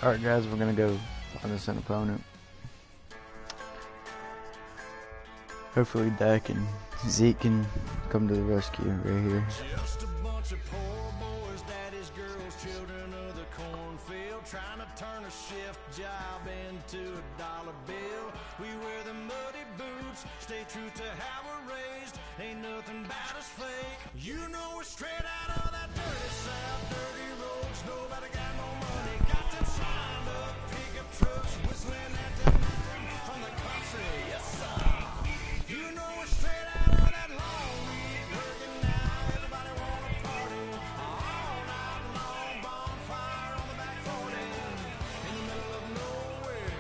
Alright guys, we're gonna go find us an opponent. Hopefully Dak and Zeke can come to the rescue right here. Just a bunch of poor boys, daddies, girls, children of the cornfield, trying to turn a shift job into a dollar bill. We wear the muddy boots, stay true to how we're raised. Ain't nothing about us fake. You know we're straight out of that dirty south, dirty roads. Nobody got no money, got them signed up pickup trucks, whistling at the moon from the country. Yes sir. You know we're straight out of that long week working now. Everybody wanna party all night long. Bonfire on the back 40 in the middle of nowhere.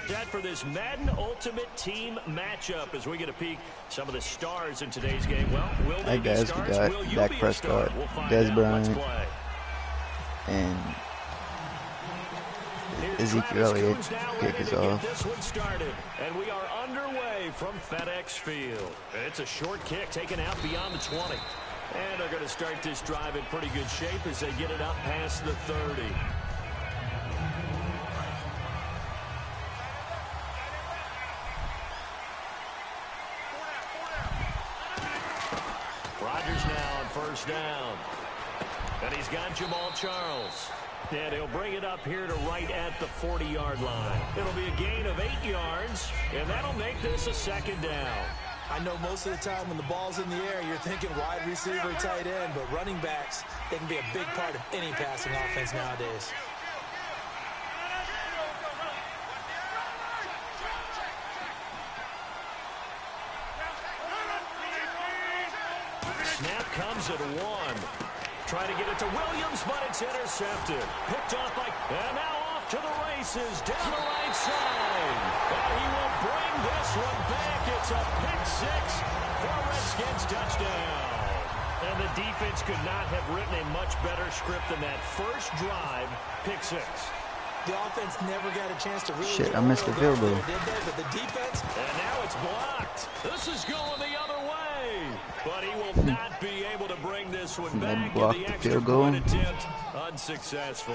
Set for this Madden Ultimate Team matchup as we get a peek some of the stars in today's game. Well, will they be stars? Will you Dak be a Prescott, star? We'll find Des out. Bryant, Let's play. and Here's Ezekiel Travis Elliott Coons now kick ready us to get off. this one started, and we are underway from FedEx Field. And it's a short kick taken out beyond the 20. And they're going to start this drive in pretty good shape as they get it up past the 30. Rodgers now on first down. And he's got Jamal Charles. And he'll bring it up here to right at the 40-yard line. It'll be a gain of 8 yards, and that'll make this a second down. I know most of the time when the ball's in the air, you're thinking wide receiver, tight end, but running backs, they can be a big part of any passing offense nowadays. Snap comes at 1. Trying to get it to Williams, but it's intercepted. Picked off by, and now off to the races, down the right side. And he will bring this one back. It's a pick 6 for a Redskins touchdown. And the defense could not have written a much better script than that first drive, pick 6. The offense never got a chance to really Shit, I missed the field goal. did they? But the defense, and now it's blocked. This is going the other way. But he will not be able to bring this one back. Blocked And the the extra field goal. point attempt unsuccessful.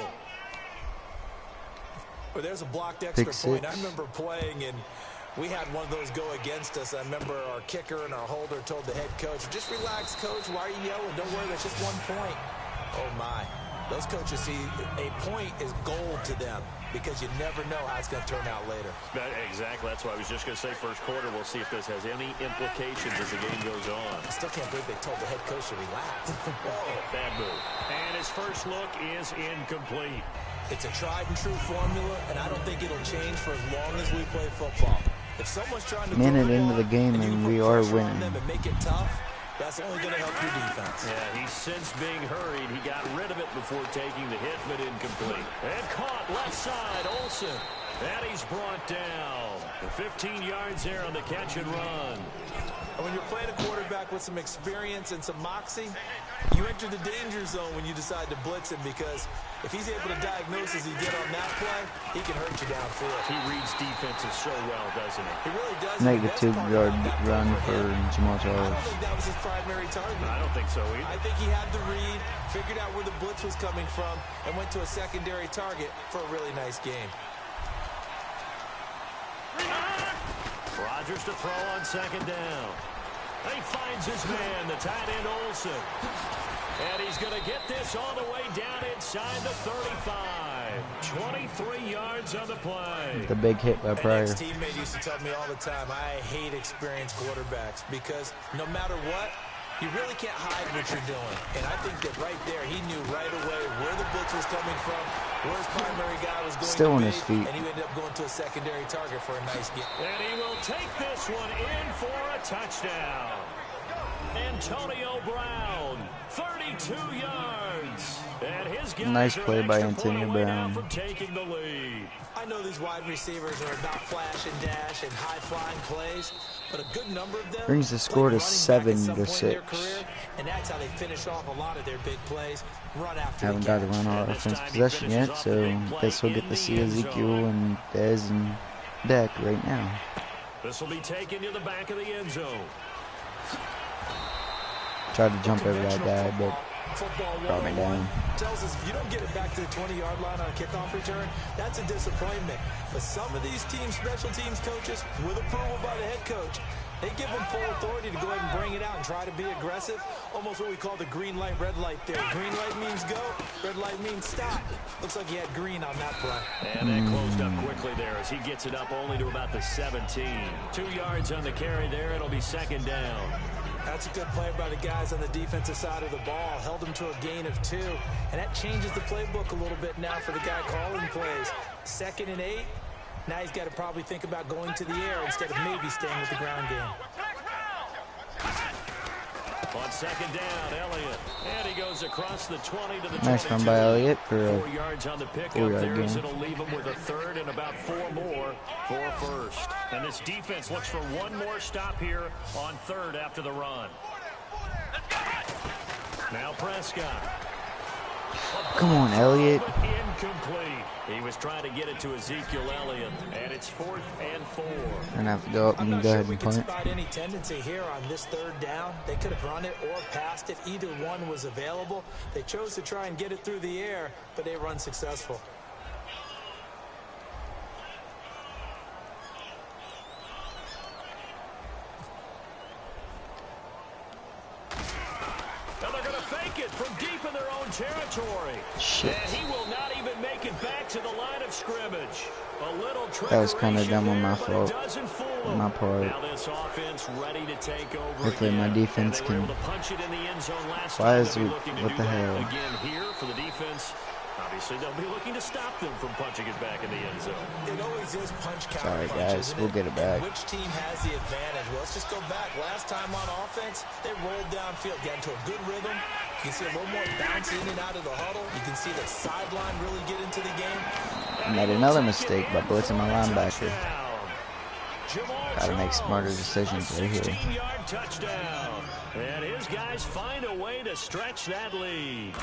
well, there's a blocked extra Pick point. I 6. remember playing, and we had one of those go against us. I remember our kicker and our holder told the head coach, just relax, coach. Why are you yelling? Don't worry, that's just 1 point. Oh, my. Those coaches see a point is gold to them because you never know how it's going to turn out later. Exactly. That's why I was just going to say first quarter. We'll see if this has any implications as the game goes on. I still can't believe they told the head coach to relax. Oh, bad move. And his first look is incomplete. It's a tried and true formula, and I don't think it'll change for as long as we play football. If someone's trying to Minute into the game and we are winning. them and make it tough, that's only going to help your defense. Yeah, he's since being hurried. He got rid of it before taking the hit, but incomplete. And caught left side, Olsen. And he's brought down. 15 yards there on the catch and run. And when you're playing a quarterback with some experience and some moxie, you enter the danger zone when you decide to blitz him, because if he's able to diagnose as he did on that play, he can hurt you downfield. He reads defenses so well, doesn't he? He really does. Make the 2-yard run for Jamal I Charles. don't think that was his primary target. I don't think so either. I think he had the read, figured out where the blitz was coming from, and went to a secondary target for a really nice game. Rodgers to throw on second down. He finds his man, the tight end Olsen. And he's going to get this all the way down inside the 35. 23 yards on the play. The big hit by Pryor. An ex-teammate used to tell me all the time, I hate experienced quarterbacks because no matter what, you really can't hide what you're doing. And I think that right there, he knew right away where the blitz was coming from, where his primary guy was going Still to on be, his feet. and he ended up going to a secondary target for a nice game. And he will take this one in for a touchdown. Antonio Brown, 32 yards. And his guys Nice play by are an extra Antonio point away now Brown. from taking the lead. I know these wide receivers are about flash and dash and high-flying plays, but a good number of them Brings the score to played running back at some 7-6. point in their career, and that's how they finish off a lot of their big plays. Run after Haven't the got to catch. run our offensive possession yet, so guess we'll get to see Ezekiel and Dez and Dak right now. This will be taken to the back of the end zone. Tried to jump over that guy, but Football brought me down. tells us if you don't get it back to the 20-yard line on a kickoff return, that's a disappointment. But some of these teams, special teams coaches, with approval by the head coach, they give them full authority to go ahead and bring it out and try to be aggressive. Almost what we call the green light, red light theory. Green light means go, red light means stop. Looks like he had green on that play. And that closed up quickly there as he gets it up only to about the 17. 2 yards on the carry there. It'll be second down. That's a good play by the guys on the defensive side of the ball. Held them to a gain of 2. And that changes the playbook a little bit now for the guy calling plays. 2nd and 8. Now he's got to probably think about going to the air instead of maybe staying with the ground game. On second down, Elliott. And he goes across the 20 to the 22. Nice run by Elliott for a 4 yards on the pickup 4-yard there as gain. it'll leave him with a third and about 4 more for a first. And this defense looks for one more stop here on third after the run. Now Prescott. Come on, Elliott. But incomplete. He was trying to get it to Ezekiel Elliott, and it's 4th and 4. We're gonna have to go up I'm and not go sure ahead we and can punt. spot any tendency here on this 3rd down. They could have run it or passed it. Either one was available. They chose to try and get it through the air, but they were unsuccessful. And they're going to fake it from deep in their own territory. Shit. And he will not even make it back to the line of scrimmage. A little That was kinda dumb on my there, but fault. it doesn't fool On him. my part. Now this offense ready to take over Hopefully my again. defense And they were can- able to punch it in the end zone last Why time. is They'll be it- looking to what do the that hell? again here for the defense. Obviously, they'll be looking to stop them from punching it back in the end zone. It always is punch counter Sorry, punch, guys. isn't We'll it? get it back. And which team has the advantage? Well, let's just go back. Last time on offense, they rolled downfield, got into a good rhythm. You can see a little more bounce in and out of the huddle. You can see the sideline really get into the game. Made another mistake by blitzing my linebacker. Jamal Gotta make Charles, smarter decisions right here. 16-yard touchdown. And his guys find a way to stretch that lead.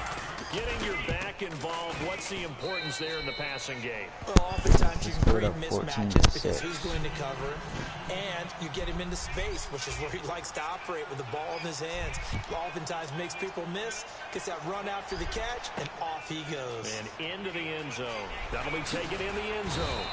Getting your back involved, what's the importance there in the passing game? Well, oftentimes you can Put it create up 14 mismatches to because 6. who's going to cover it, and you get him into space, which is where he likes to operate with the ball in his hands. Oftentimes makes people miss, gets that run after the catch, and off he goes. And into the end zone. That'll be taken in the end zone.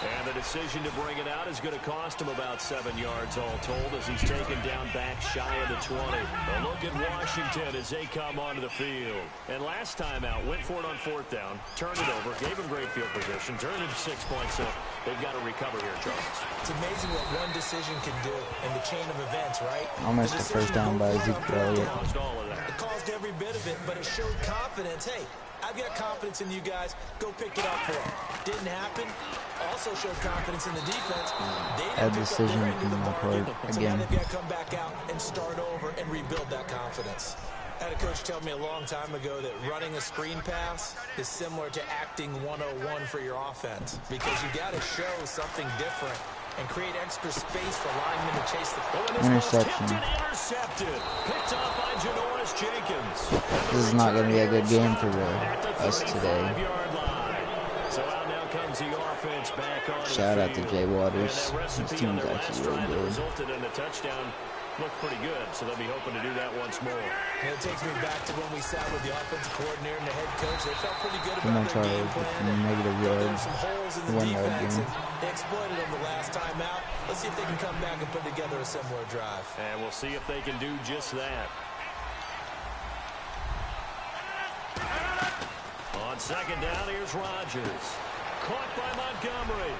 And the decision to bring it out is going to cost him about 7 yards all told as he's taken down back shy of the 20. A look at Washington as they come onto the field. And last time out, went for it on 4th down, turned it over, gave him great field position, turned it 6 points. So they've got to recover here, Charles. It's amazing what one decision can do in the chain of events, right? Almost The a first decision to down go by for it on Zeke 4th Elliott. down, Caused all of that. It caused every bit of it, but it showed confidence. Hey, I've got confidence in you guys. Go pick it up for them. Didn't happen. Also showed confidence in the defense. They didn't Bad pick up decision their end of on the my bargain. part So now again. they've got to come back out and start over and rebuild that confidence. I had a coach tell me a long time ago that running a screen pass is similar to acting 101 for your offense because you got to show something different and create extra space for linemen to chase the ball. Interception. Intercepted. Picked off by Janoris Jenkins. This is not going to be a good game for At the us today. 35-yard line. So out now comes the offense back on Shout the out to field. Jay Waters. And that His recipe on team's their last actually really drive that good. resulted in a touchdown looked pretty good, so they'll be hoping to do that once more. And it takes me back to when we sat with the offensive coordinator and the head coach. They felt pretty good Come on, about their game Charles. plan. It's a negative There were yards. some holes in the 1 yard defense, gain. and they exploited them the last time out. Let's see if they can come back and put together a similar drive. And we'll see if they can do just that. On second down, here's Rodgers. Caught by Montgomery.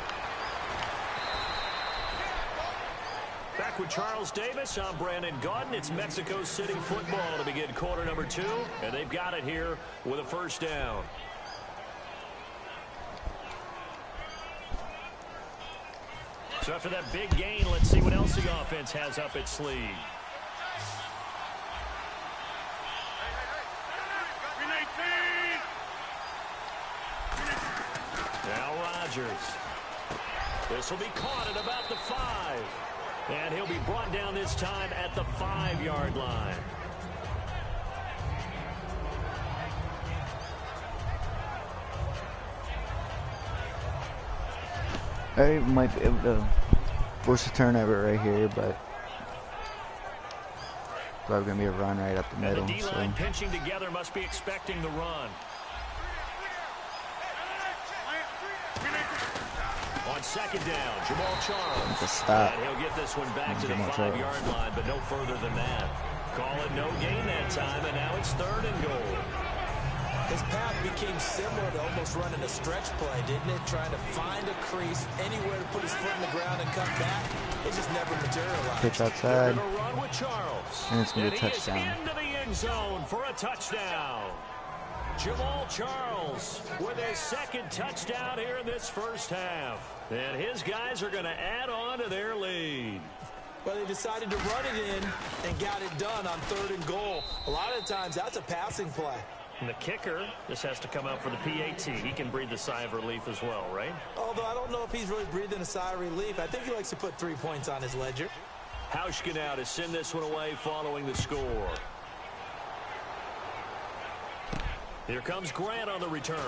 Back with Charles Davis, I'm Brandon Gaudin. It's Mexico City football to begin quarter number 2, and they've got it here with a first down. So after that big gain, let's see what else the offense has up its sleeve. Rodgers. This will be caught at about the 5. And he'll be brought down this time at the 5-yard line. I might be able to force a turnover right here, but probably gonna be a run right up the middle. And the D-line so. pinching together must be expecting the run. On second down, Jamal Charles. Stop. And he'll get this one back to the 5-yard line, but no further than that. Call it no gain that time, and now it's 3rd and goal. His path became similar to almost running a stretch play, didn't it? Trying to find a crease, anywhere to put his foot in the ground and cut back. It just never materialized. Pitch outside. They're gonna run with Charles. And it's going to be a And he is touchdown. into the end zone for a touchdown. Jamal Charles with his 2nd touchdown here in this first half. And his guys are going to add on to their lead. Well, they decided to run it in and got it done on 3rd and goal. A lot of the times, that's a passing play. And the kicker just has to come out for the PAT. He can breathe a sigh of relief as well, right? Although I don't know if he's really breathing a sigh of relief. I think he likes to put 3 points on his ledger. Hauschka now to send this one away following the score. Here comes Grant on the return.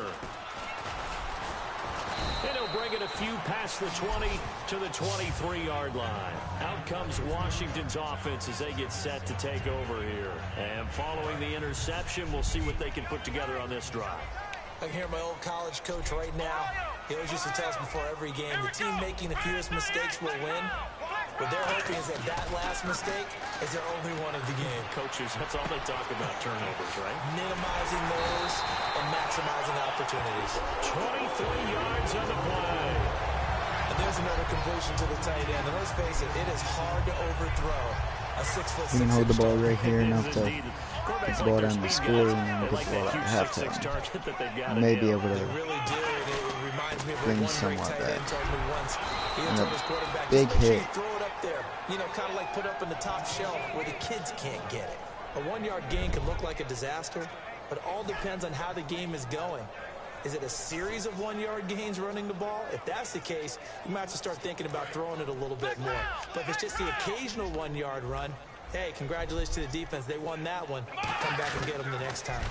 And he'll bring it a few past the 20 to the 23-yard line. Out comes Washington's offense as they get set to take over here. And following the interception, we'll see what they can put together on this drive. I can hear my old college coach right now. He always used to tell us before every game, the team making the fewest mistakes will win. What they're hoping is that last mistake is their only one of the game. Coaches, that's all they talk about, turnovers, right? Minimizing those and maximizing opportunities. 23 yards on the play. And there's another completion to the tight end. And let's face it, it is hard to overthrow a 6'6" You can hold the ball right here enough to Indeed. get the ball down the score and then get the ball at halftime. Maybe able to They really do. And it reminds me of bring what one great somewhat tight back. end told me once. He And told a his quarterback, big just make sure hit. you throw it up there. You know, kind of like put up in the top shelf where the kids can't get it. A 1-yard gain can look like a disaster, but it all depends on how the game is going. Is it a series of 1-yard gains running the ball? If that's the case, you might have to start thinking about throwing it a little bit more. But if it's just the occasional 1-yard run, hey, congratulations to the defense. They won that one. Come back and get them the next time.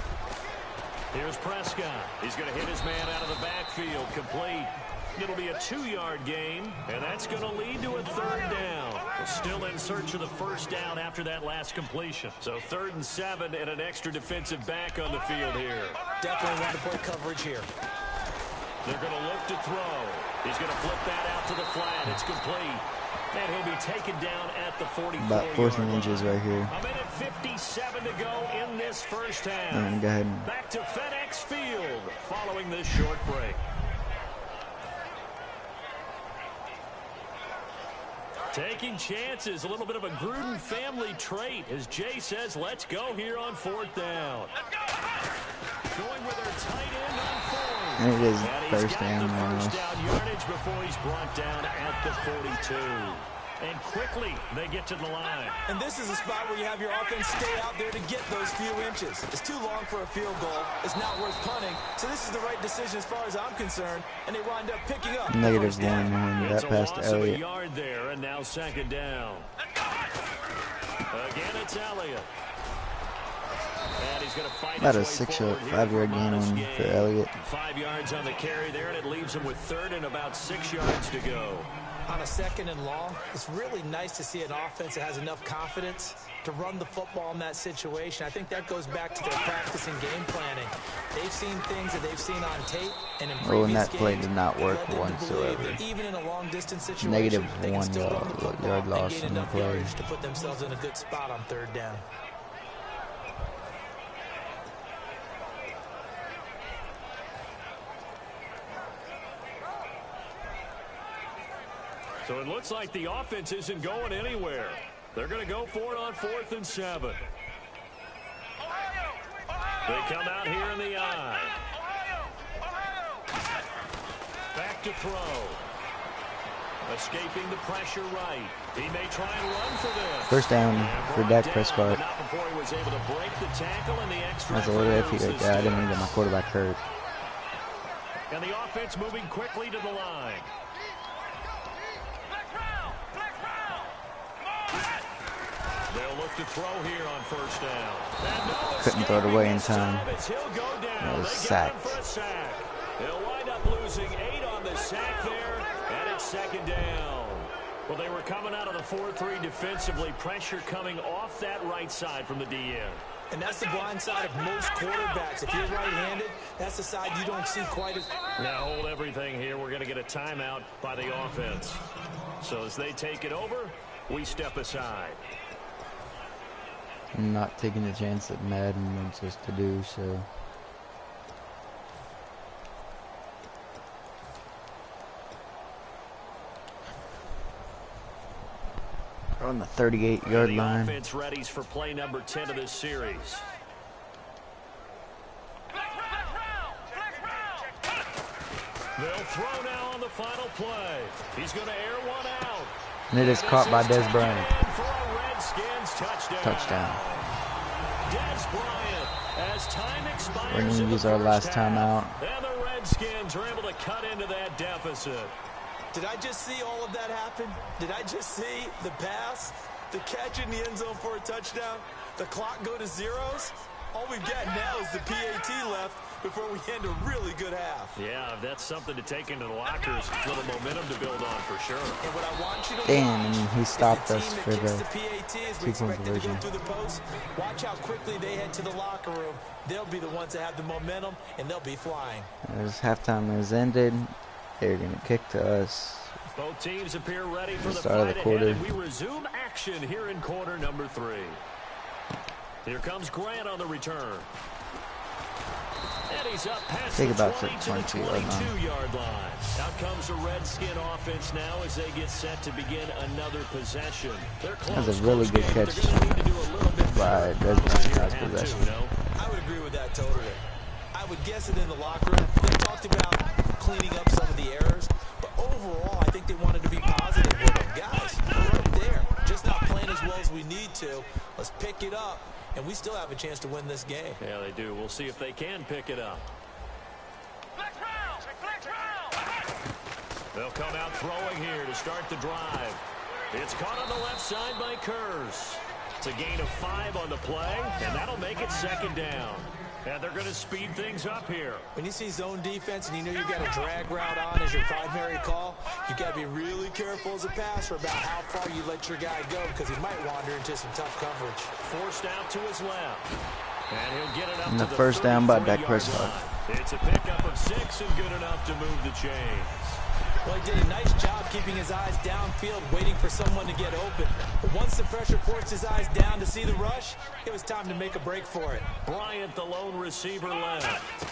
Here's Prescott. He's going to hit his man out of the backfield. Complete. It'll be a 2-yard gain, and that's going to lead to a 3rd down. We're still in search of the first down after that last completion. So 3rd and 7 and an extra defensive back on the field here. Definitely want to play coverage here. They're going to look to throw. He's going to flip that out to the flat. It's complete. And he'll be taken down at the 44-yard about 14 line. inches right here. A minute 57 to go in this first half. And go ahead and Back to FedEx Field following this short break. Taking chances, a little bit of a Gruden family trait, as Jay says, let's go here on 4th down. Going with their tight end on 4th. And it is And he's first got down the almost. first down yardage before he's brought down at the 42. And quickly, they get to the line. And this is a spot where you have your offense stay out there to get those few inches. It's too long for a field goal. It's not worth punting. So this is the right decision as far as I'm concerned. And they wind up picking up the first down. -1 on It's that a pass to loss of a Elliott. yard there, and now 2nd down. Again, it's Elliott. And he's going to fight About a his way 6 forward or here 5 yard for a gain modest on gain. for Elliott. 5 yards on the carry there, and it leaves him with 3rd and about 6 yards to go. On a 2nd and long, it's really nice to see an offense that has enough confidence to run the football in that situation. I think that goes back to their practice and game planning. They've seen things that they've seen on tape, and in previous and that play games, did not work led them to believe whatsoever. that even in a long-distance situation, Negative they can 1 still run the football yard and loss gain on the enough play. yardage to put themselves in a good spot on 3rd down. So it looks like the offense isn't going anywhere. They're going to go for it on 4th and 7. They come out here in the I. Back to throw. Escaping the pressure right. He may try and run for this. First down for Dak Prescott. Not before he was able to break the tackle and the extra. That's a little iffy right there. I didn't even get my quarterback hurt. And the offense moving quickly to the line. They'll look to throw here on first down. Couldn't throw it away in time. That was sacked. They'll wind up losing 8 on the sack there, and it's second down. Well, they were coming out of the 4-3 defensively. Pressure coming off that right side from the DN. And that's the blind side of most quarterbacks. If you're right-handed, that's the side you don't see quite as... Now hold everything here. We're going to get a timeout by the offense. So as they take it over, we step aside. I'm not taking the chance that Madden wants us to do, so... We're on the 38-yard line. The offense readies for play number 10 of this series. They'll throw now on the final play. He's going to air one out. And it is caught by Des Bryant. For a Redskins touchdown. Des Bryant, as time expires, we're going to use our last timeout. And the Redskins are able to cut into that deficit. Did I just see all of that happen? Did I just see the pass, the catch in the end zone for a touchdown, the clock go to zeros? All we've got now is the PAT left before we end a really good half. Yeah, that's something to take into the lockers. A little momentum to build on for sure. And what I want you to damn, he stopped us for the two-point conversion. Watch how quickly they head to the locker room. They'll be the ones that have the momentum, and they'll be flying. As halftime has ended, they're going to kick to us. Both teams appear ready for the start of the quarter. And we resume action here in quarter number 3. Here comes Grant on the return. And he's up past Take the about 22-yard line. Out comes the Redskin offense now as they get set to begin another possession. That's a really good catch by Des Bryant possession. I would agree with that totally. I would guess it in the locker room. They talked about cleaning up some of the errors, but overall, I think they wanted to be positive with them. Guys, we're right there. Just not playing as well as we need to. Let's pick it up, and we still have a chance to win this game. Yeah, they do. We'll see if they can pick it up. They'll come out throwing here to start the drive. It's caught on the left side by Kurz. It's a gain of 5 on the play, and that'll make it second down. And they're going to speed things up here. When you see zone defense and you know you've got a drag route on as your primary call, you've got to be really careful as a passer about how far you let your guy go because he might wander into some tough coverage. Forced out to his left. And he'll get it up and to the first down by Dak Prescott. It's a pickup of 6 and good enough to move the chains. Well, he did a nice job keeping his eyes downfield, waiting for someone to get open. But once the pressure forced his eyes down to see the rush, it was time to make a break for it. Bryant, the lone receiver, left.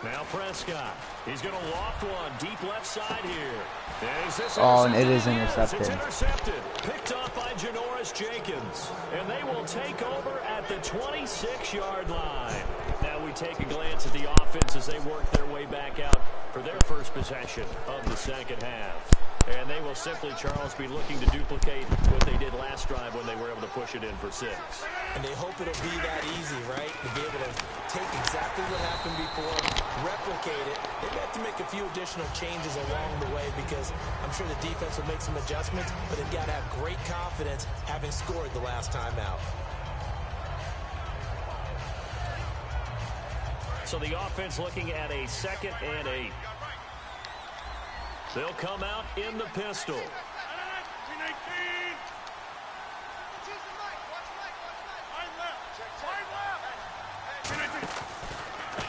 Now Prescott. He's going to loft one deep left side here. And it is intercepted. It's intercepted. Picked off by Janoris Jenkins. And they will take over at the 26-yard line. Now we take a glance at the offense as they work their way back out for their first possession of the second half. And they will simply, Charles, be looking to duplicate what they did last drive when they were able to push it in for 6. And they hope it'll be that easy, right? To be able to take exactly what happened before, replicate it. They've got to make a few additional changes along the way because I'm sure the defense will make some adjustments, but they've got to have great confidence having scored the last time out. So the offense looking at a 2nd and 8. They'll come out in the pistol.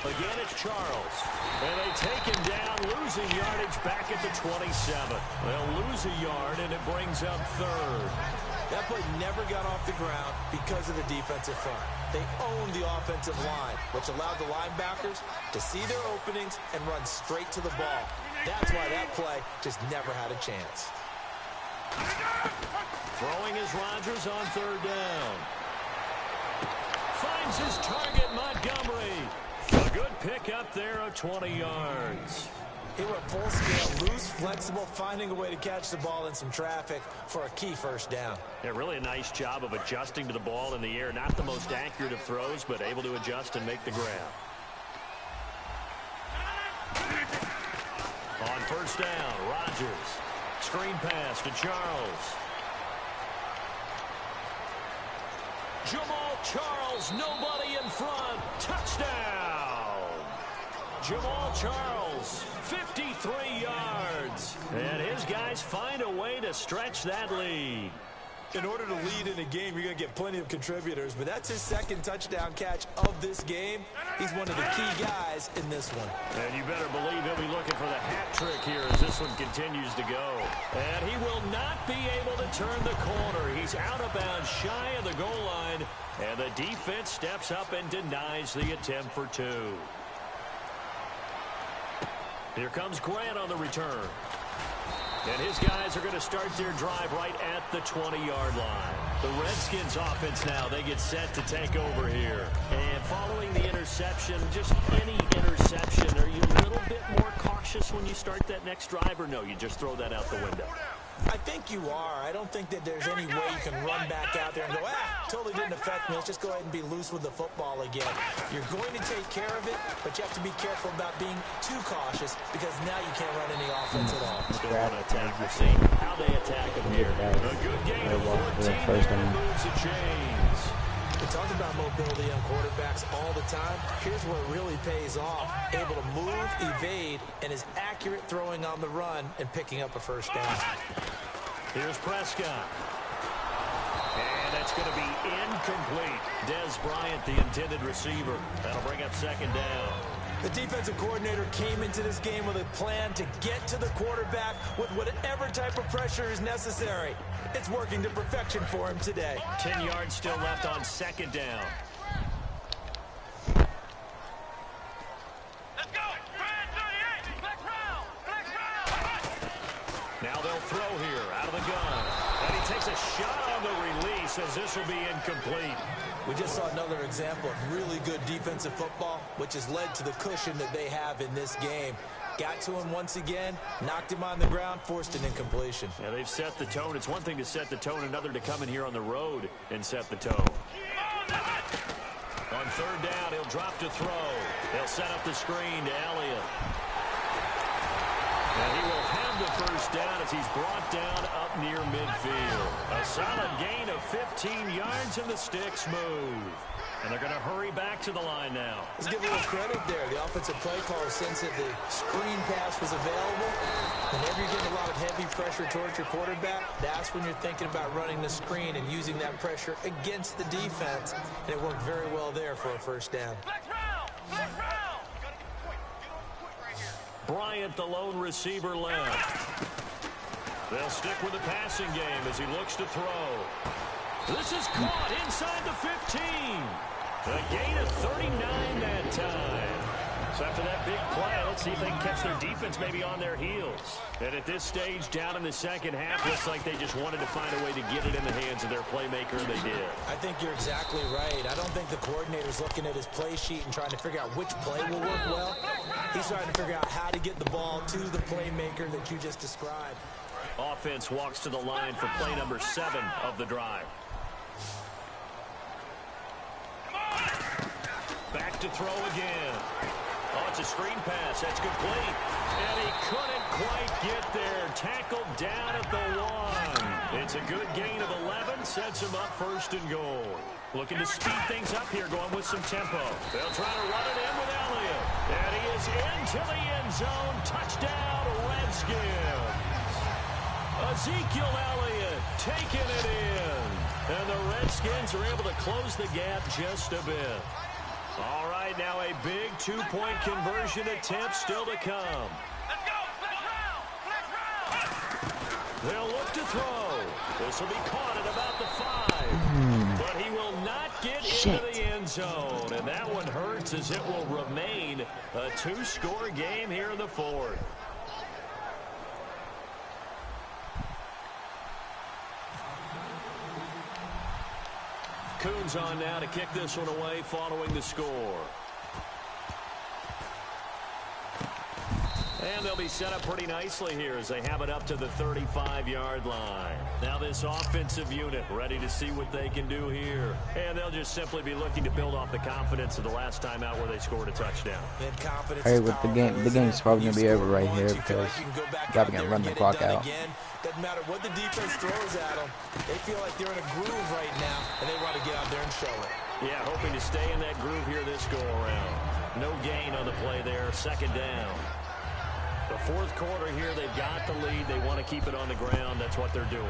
Again, it's Charles. And they take him down, losing yardage back at the 27. They'll lose a yard, and it brings up 3rd. That play never got off the ground because of the defensive front. They owned the offensive line, which allowed the linebackers to see their openings and run straight to the ball. That's why that play just never had a chance. Throwing is Rodgers on 3rd down. Finds his target, Montgomery. A good pickup there of 20 yards. They were full scale, loose, flexible, finding a way to catch the ball in some traffic for a key first down. Yeah, really a nice job of adjusting to the ball in the air. Not the most accurate of throws, but able to adjust and make the grab. On first down, Rodgers. Screen pass to Charles. Jamal Charles, nobody in front. Touchdown! Jamal Charles, 53 yards. And his guys find a way to stretch that lead. In order to lead in a game, you're going to get plenty of contributors, but that's his second touchdown catch of this game. He's one of the key guys in this one. And you better believe he'll be looking for the hat trick here as this one continues to go. And he will not be able to turn the corner. He's out of bounds shy of the goal line, and the defense steps up and denies the attempt for two. Here comes Grant on the return. And his guys are going to start their drive right at the 20-yard line. The Redskins offense now, they get set to take over here. And following the interception, just any interception, are you a little bit more cautious when you start that next drive, or no, you just throw that out the window? I think you are. I don't think that there's any way you can run back out there and go, totally didn't affect me. Let's just go ahead and be loose with the football again. You're going to take care of it, but you have to be careful about being too cautious because now you can't run any offense at all. Still want to attack. We've seen how they attack them here. A good gain of 14 there moves the chains. We talk about mobility on quarterbacks all the time. Here's where it really pays off. Able to move, evade, and is accurate throwing on the run and picking up a first down. Here's Prescott. And that's going to be incomplete. Des Bryant, the intended receiver. That'll bring up second down. The defensive coordinator came into this game with a plan to get to the quarterback with whatever type of pressure is necessary. It's working to perfection for him today. 10 yards still left on second down. Let's go! Now they'll throw here out of the gun. And he takes a shot on the release as this will be incomplete. We just saw another example of really good defensive football, which has led to the cushion that they have in this game. Got to him once again, knocked him on the ground, forced an incompletion. Yeah, they've set the tone. It's one thing to set the tone, another to come in here on the road and set the tone. On third down, he'll drop to throw. They'll set up the screen to Elliott. And he will have the first down as he's brought down up near midfield. A solid gain of 15 yards and the sticks move. And they're going to hurry back to the line now. Let's give a little credit there. The offensive play caller, since that the screen pass was available, whenever you're getting a lot of heavy pressure towards your quarterback, that's when you're thinking about running the screen and using that pressure against the defense. And it worked very well there for a first down. Bryant, the lone receiver, left. They'll stick with the passing game as he looks to throw. This is caught inside the 15. A gain of 39 that time. So after that big play, let's see if they can catch their defense maybe on their heels. And at this stage, down in the second half, looks like they just wanted to find a way to get it in the hands of their playmaker, and they did. I think you're exactly right. I don't think the coordinator's looking at his play sheet and trying to figure out which play will work well. He's trying to figure out how to get the ball to the playmaker that you just described. Offense walks to the line for play number 7 of the drive. Back to throw again. Oh, it's a screen pass. That's complete. And he couldn't quite get there. Tackled down at the 1. It's a good gain of 11. Sets him up first and goal. Looking to speed things up here, going with some tempo. They'll try to run it in with Elliott. And he is into the end zone. Touchdown, Redskins. Ezekiel Elliott taking it in. And the Redskins are able to close the gap just a bit. All right, now a big two-point conversion attempt still to come. Let's go! They'll look to throw. This will be caught at about the 5. But he will not get into the end zone. And that one hurts as it will remain a 2-score game here in the 4th. Coons on now to kick this one away following the score. And they'll be set up pretty nicely here as they have it up to the 35-yard line. Now this offensive unit ready to see what they can do here. And they'll just simply be looking to build off the confidence of the last time out where they scored a touchdown. Hey, with the game's probably going to be over right here because y'all going to run the clock out. Doesn't matter what the defense throws at them. They feel like they're in a groove right now, and they want to get out there and show it. Yeah, hoping to stay in that groove here this go-around. No gain on the play there. Second down. The fourth quarter here, they've got the lead. They want to keep it on the ground. That's what they're doing.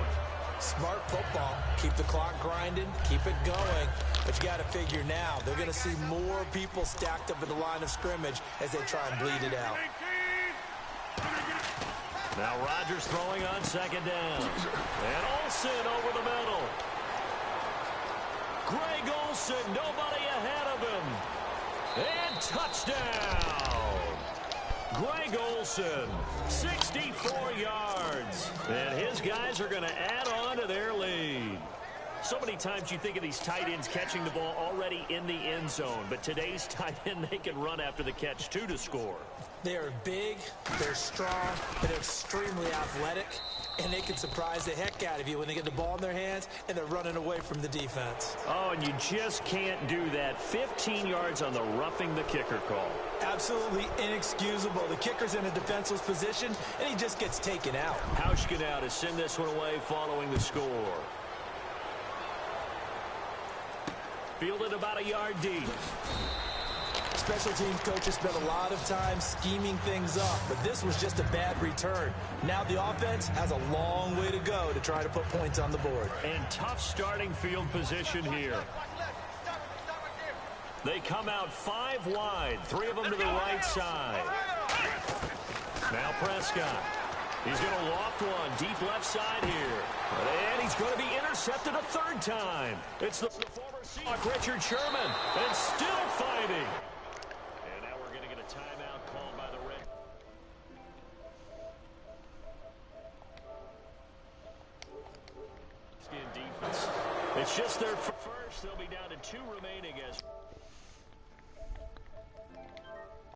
Smart football. Keep the clock grinding. Keep it going. But you got to figure now, they're going to see more people stacked up at the line of scrimmage as they try and bleed it out. Now Rodgers throwing on second down. And Olsen over the middle. Greg Olsen, nobody ahead of him. And touchdown. Greg Olsen, 64 yards. And his guys are going to add on to their lead. So many times you think of these tight ends catching the ball already in the end zone. But today's tight end, they can run after the catch, too, to score. They are big, they're strong, and they're extremely athletic. And they can surprise the heck out of you when they get the ball in their hands and they're running away from the defense. Oh, and you just can't do that. 15 yards on the roughing the kicker call. Absolutely inexcusable. The kicker's in a defenseless position, and he just gets taken out. Hauschka now to send this one away following the score. Fielded about a yard deep. Special teams coaches spent a lot of time scheming things up, but this was just a bad return. Now the offense has a long way to go to try to put points on the board. And tough starting field position here. They come out 5 wide, 3 of them to the right side. Now Prescott. He's going to loft one deep left side here. And he's going to be intercepted a third time. It's the former Seahawk, Richard Sherman, and still fighting. And now we're going to get a timeout called by the Red. Defense. It's just their first. They'll be down to 2 remaining as